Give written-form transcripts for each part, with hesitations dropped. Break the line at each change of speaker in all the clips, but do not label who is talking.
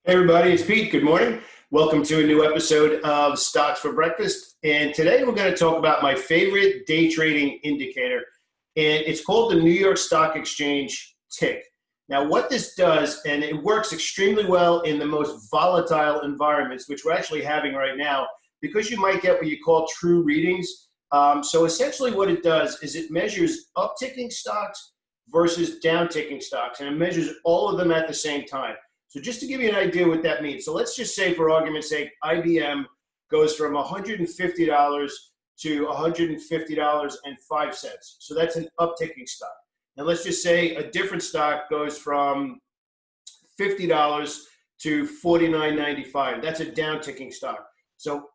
Hey everybody, it's Pete. Good morning. Welcome to a new episode of Stocks for Breakfast. And today we're going to talk about my favorite day trading indicator. And it's called the New York Stock Exchange Tick. Now what this does, and it works extremely well in the most volatile environments, which we're actually having right now, because you might get what you call true readings. So essentially what it does is it measures upticking stocks versus downticking stocks, and it measures all of them at the same time. So just to give you an idea what that means. So let's just say, for argument's sake, IBM goes from $150 to $150.05. So that's an upticking stock. And let's just say a different stock goes from $50 to $49.95. That's a downticking stock. So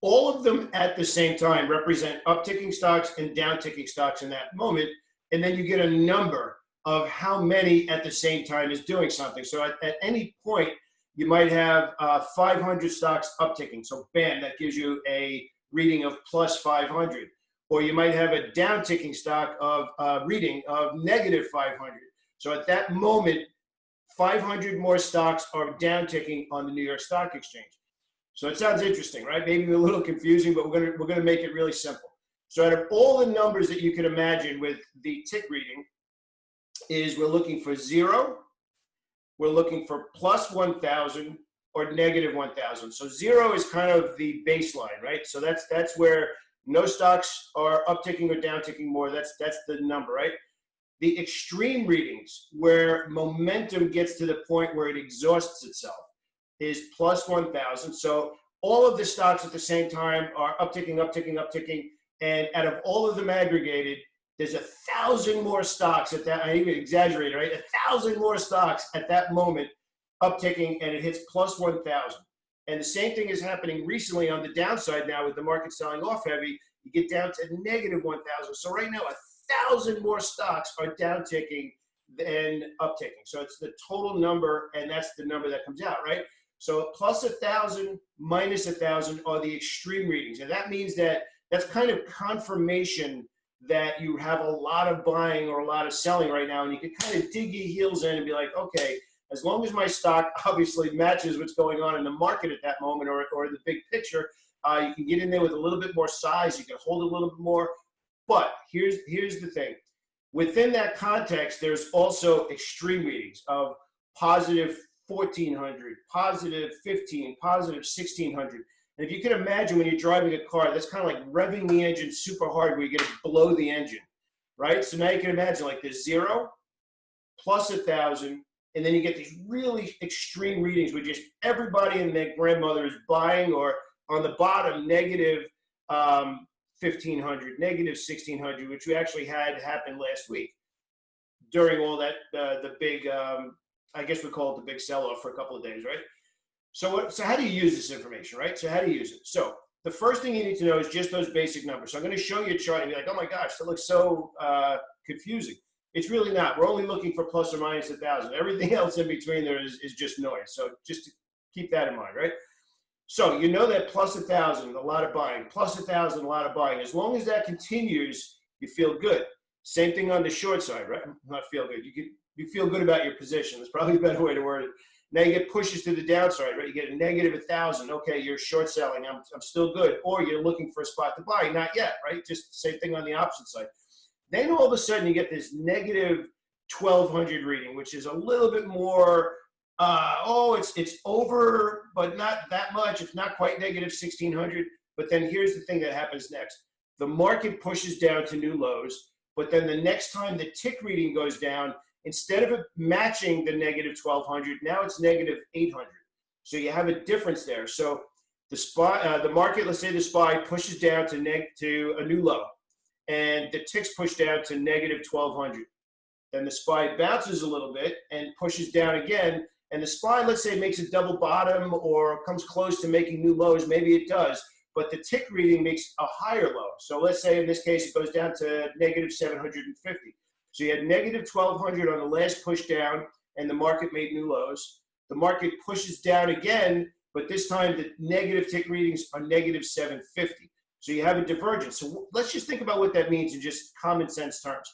all of them at the same time represent upticking stocks and downticking stocks in that moment. And then you get a number of how many at the same time is doing something. So at any point, you might have 500 stocks upticking. So bam, that gives you a reading of plus 500. Or you might have a downticking stock of reading of negative 500. So at that moment, 500 more stocks are downticking on the New York Stock Exchange. So it sounds interesting, right? Maybe a little confusing, but we're gonna make it really simple. So out of all the numbers that you can imagine with the tick reading, is we're looking for 0, we're looking for plus 1,000 or negative 1,000. So 0 is kind of the baseline, right? So that's where no stocks are upticking or downticking more. That's the number, right? The extreme readings, where momentum gets to the point where it exhausts itself, is plus 1,000. So all of the stocks at the same time are upticking, upticking, upticking, and out of all of them aggregated, there's 1,000 more stocks at that, I even exaggerated, right? 1,000 more stocks at that moment upticking, and it hits plus 1,000. And the same thing is happening recently on the downside now with the market selling off heavy. You get down to negative 1,000. So right now, 1,000 more stocks are downticking than upticking. So it's the total number, and that's the number that comes out, right? So plus 1,000 minus 1,000 are the extreme readings. And that means that that's kind of confirmation that you have a lot of buying or a lot of selling right now, and you can kind of dig your heels in and be like, okay, as long as my stock obviously matches what's going on in the market at that moment or the big picture, you can get in there with a little bit more size, you can hold a little bit more. But here's the thing. Within that context, there's also extreme readings of positive 1,400, positive 15, positive 1,600. And if you can imagine when you're driving a car, that's kind of like revving the engine super hard where you get to blow the engine, right? So now you can imagine like there's 0, plus 1,000, and then you get these really extreme readings where just everybody and their grandmother is buying, or on the bottom, negative 1,500, negative 1,600, which we actually had happen last week during all that, the big, I guess we call it the big sell-off for a couple of days, right? So how do you use this information, right? So how do you use it? So the first thing you need to know is just those basic numbers. So I'm going to show you a chart and be like, oh my gosh, that looks so confusing. It's really not. We're only looking for plus or minus 1,000. Everything else in between there is just noise. So just to keep that in mind, right? So you know that plus 1,000, a lot of buying. Plus 1,000, a lot of buying. As long as that continues, you feel good. Same thing on the short side, right? Not feel good. You feel good about your position. That's probably a better way to word it. Now you get pushes to the downside, right? You get a negative 1,000. Okay, you're short selling. I'm still good. Or you're looking for a spot to buy. Not yet, right? Just the same thing on the opposite side. Then all of a sudden you get this negative 1,200 reading, which is a little bit more, it's over, but not that much. It's not quite negative 1,600. But then here's the thing that happens next. The market pushes down to new lows, but then the next time the tick reading goes down, instead of it matching the negative 1,200, now it's negative 800. So you have a difference there. So the market, let's say the SPY pushes down to a new low, and the ticks push down to negative 1,200. Then the SPY bounces a little bit and pushes down again, and the SPY, let's say, makes a double bottom or comes close to making new lows. Maybe it does, but the tick reading makes a higher low. So let's say in this case it goes down to negative 750. So you had negative 1,200 on the last push down, and the market made new lows. The market pushes down again, but this time the negative tick readings are negative 750. So you have a divergence. So let's just think about what that means in just common sense terms.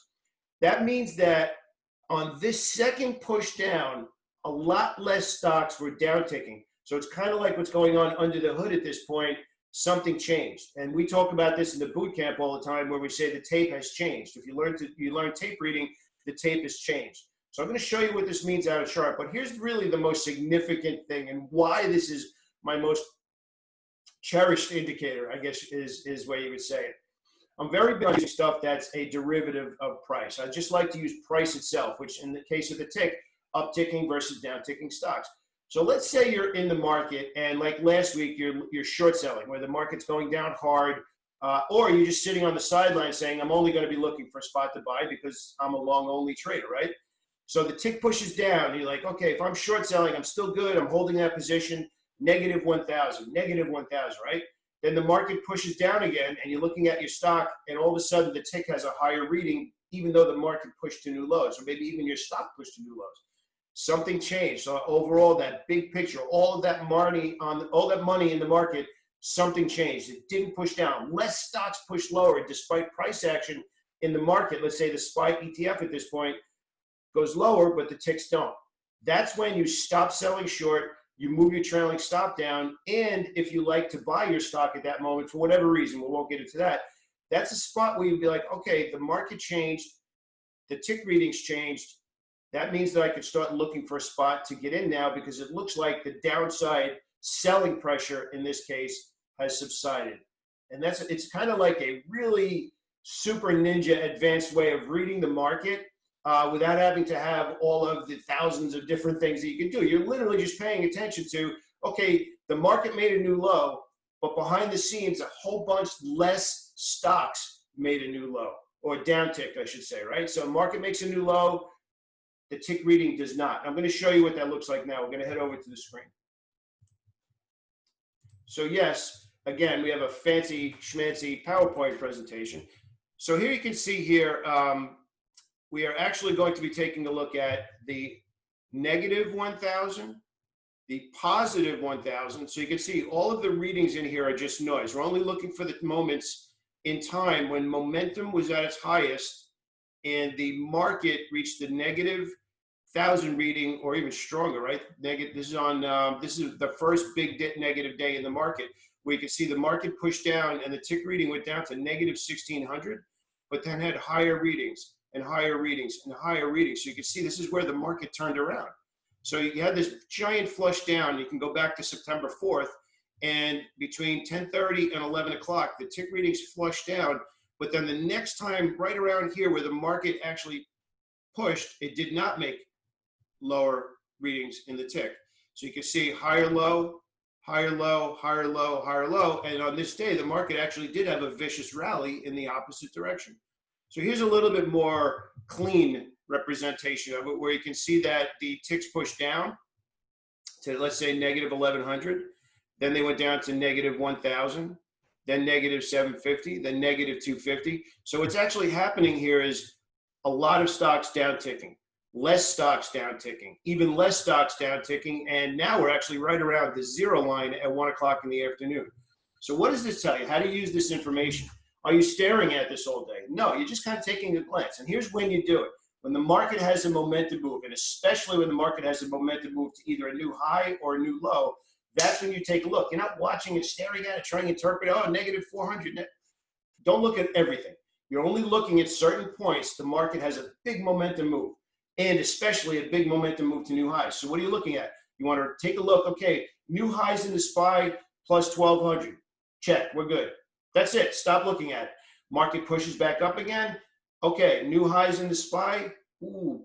That means that on this second push down, a lot less stocks were down ticking. So it's kind of like what's going on under the hood at this point. Something changed. And we talk about this in the boot camp all the time where we say the tape has changed. If you learn tape reading, the tape has changed. So I'm going to show you what this means out of chart. But here's really the most significant thing and why this is my most cherished indicator, I guess is where you would say it. I'm very big on using stuff that's a derivative of price. I just like to use price itself, which in the case of the tick, upticking versus downticking stocks. So let's say you're in the market and like last week, you're short selling where the market's going down hard, or you're just sitting on the sideline saying, I'm only going to be looking for a spot to buy because I'm a long only trader, right? So the tick pushes down and you're like, okay, if I'm short selling, I'm still good. I'm holding that position, negative 1,000, right? Then the market pushes down again and you're looking at your stock and all of a sudden the tick has a higher reading, even though the market pushed to new lows, or maybe even your stock pushed to new lows. Something changed. So overall, that big picture, all of that money in the market, something changed. It didn't push down. Less stocks pushed lower despite price action in the market. Let's say the SPY ETF at this point goes lower, but the ticks don't. That's when you stop selling short, you move your trailing stop down, and if you like to buy your stock at that moment for whatever reason, we won't get into that, that's a spot where you'd be like, okay, the market changed, the tick readings changed. That means that I could start looking for a spot to get in now because it looks like the downside selling pressure in this case has subsided. And it's kind of like a really super ninja advanced way of reading the market without having to have all of the thousands of different things that you can do. You're literally just paying attention to, okay, the market made a new low, but behind the scenes, a whole bunch less stocks made a new low, or down tick, I should say, right? So market makes a new low, the tick reading does not. I'm going to show you what that looks like now. We're going to head over to the screen. So yes, again, we have a fancy schmancy PowerPoint presentation. So here you can see here, we are actually going to be taking a look at the negative 1,000, the positive 1,000. So you can see all of the readings in here are just noise. We're only looking for the moments in time when momentum was at its highest and the market reached the negative 1,000 reading, or even stronger, right? This is the first big negative day in the market, where you can see the market pushed down and the tick reading went down to negative 1,600, but then had higher readings and higher readings and higher readings. So you can see this is where the market turned around. So you had this giant flush down. You can go back to September 4th, and between 10:30 and 11 o'clock, the tick readings flushed down. But then the next time, right around here where the market actually pushed, it did not make lower readings in the tick. So you can see higher low, higher low, higher low, higher low. And on this day, the market actually did have a vicious rally in the opposite direction. So here's a little bit more clean representation of it, where you can see that the ticks pushed down to, let's say, negative 1,100. Then they went down to negative 1,000. Then negative 750, then negative 250. So what's actually happening here is a lot of stocks down ticking, less stocks down ticking, even less stocks down ticking, and now we're actually right around the zero line at 1 o'clock in the afternoon. So what does this tell you? How do you use this information? Are you staring at this all day? No, you're just kind of taking a glance. And here's when you do it. When the market has a momentum move, and especially when the market has a momentum move to either a new high or a new low, that's when you take a look. You're not watching it, staring at it, trying to interpret, oh, negative 400. Don't look at everything. You're only looking at certain points. The market has a big momentum move, and especially a big momentum move to new highs. So what are you looking at? You want to take a look. Okay, new highs in the SPY plus 1,200. Check, we're good. That's it. Stop looking at it. Market pushes back up again. Okay, new highs in the SPY. Ooh,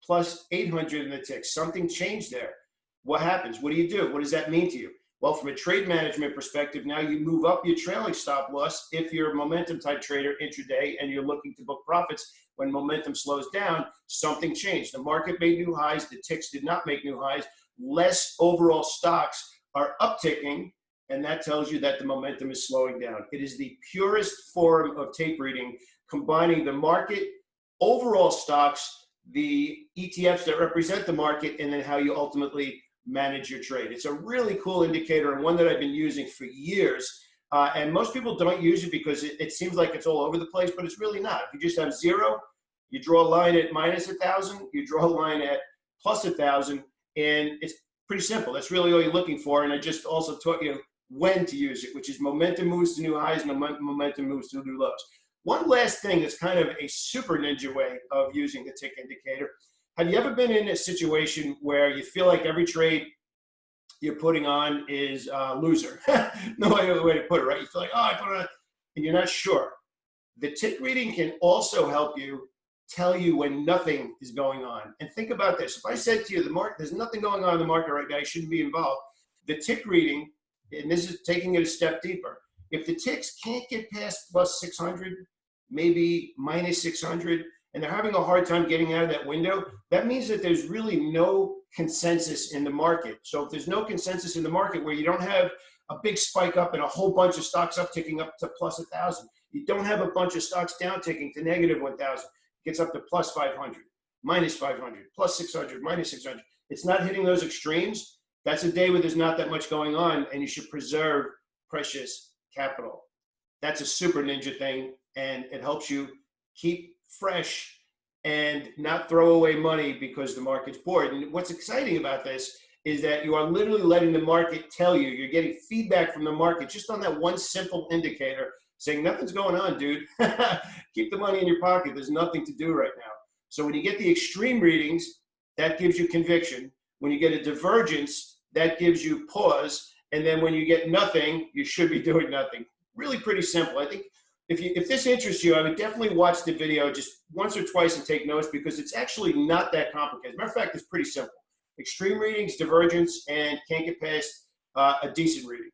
plus 800 in the tick. Something changed there. What happens? What do you do? What does that mean to you? Well, from a trade management perspective, now you move up your trailing stop loss if you're a momentum type trader intraday and you're looking to book profits when momentum slows down. Something changed. The market made new highs. The ticks did not make new highs. Less overall stocks are upticking, and that tells you that the momentum is slowing down. It is the purest form of tape reading, combining the market, overall stocks, the ETFs that represent the market, and then how you ultimately manage your trade. It's a really cool indicator, and one that I've been using for years. And most people don't use it because it seems like it's all over the place, but it's really not. If you just have zero, you draw a line at minus 1,000, you draw a line at plus 1,000, And it's pretty simple. That's really all you're looking for. And I just also taught you when to use it, which is momentum moves to new highs, momentum moves to new lows. One last thing that's kind of a super ninja way of using the tick indicator. Have you ever been in a situation where you feel like every trade you're putting on is a loser? No other way to put it, right? You feel like, oh, I put it on, and you're not sure. The tick reading can also help you tell you when nothing is going on. And think about this. If I said to you, the market, there's nothing going on in the market right now, you shouldn't be involved. The tick reading, and this is taking it a step deeper, if the ticks can't get past plus 600, maybe minus 600, and they're having a hard time getting out of that window, that means that there's really no consensus in the market. So if there's no consensus in the market where you don't have a big spike up and a whole bunch of stocks up ticking up to plus 1,000, you don't have a bunch of stocks down ticking to negative 1,000, it gets up to plus 500, minus 500, plus 600, minus 600. It's not hitting those extremes. That's a day where there's not that much going on, and you should preserve precious capital. That's a super ninja thing, and it helps you keep fresh and not throw away money because the market's bored. And what's exciting about this is that you are literally letting the market tell you, you're getting feedback from the market just on that one simple indicator saying nothing's going on, dude. Keep the money in your pocket. There's nothing to do right now. So when you get the extreme readings, that gives you conviction. When you get a divergence, that gives you pause. And then when you get nothing, you should be doing nothing. Really pretty simple. I think if this interests you, I would definitely watch the video just once or twice and take notes, because it's actually not that complicated. As a matter of fact, it's pretty simple. Extreme readings, divergence, and can't get past a decent reading.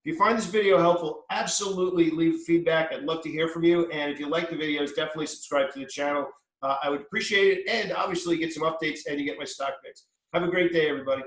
If you find this video helpful, absolutely leave feedback. I'd love to hear from you. And if you like the videos, definitely subscribe to the channel. I would appreciate it. And obviously get some updates and you get my stock picks. Have a great day, everybody.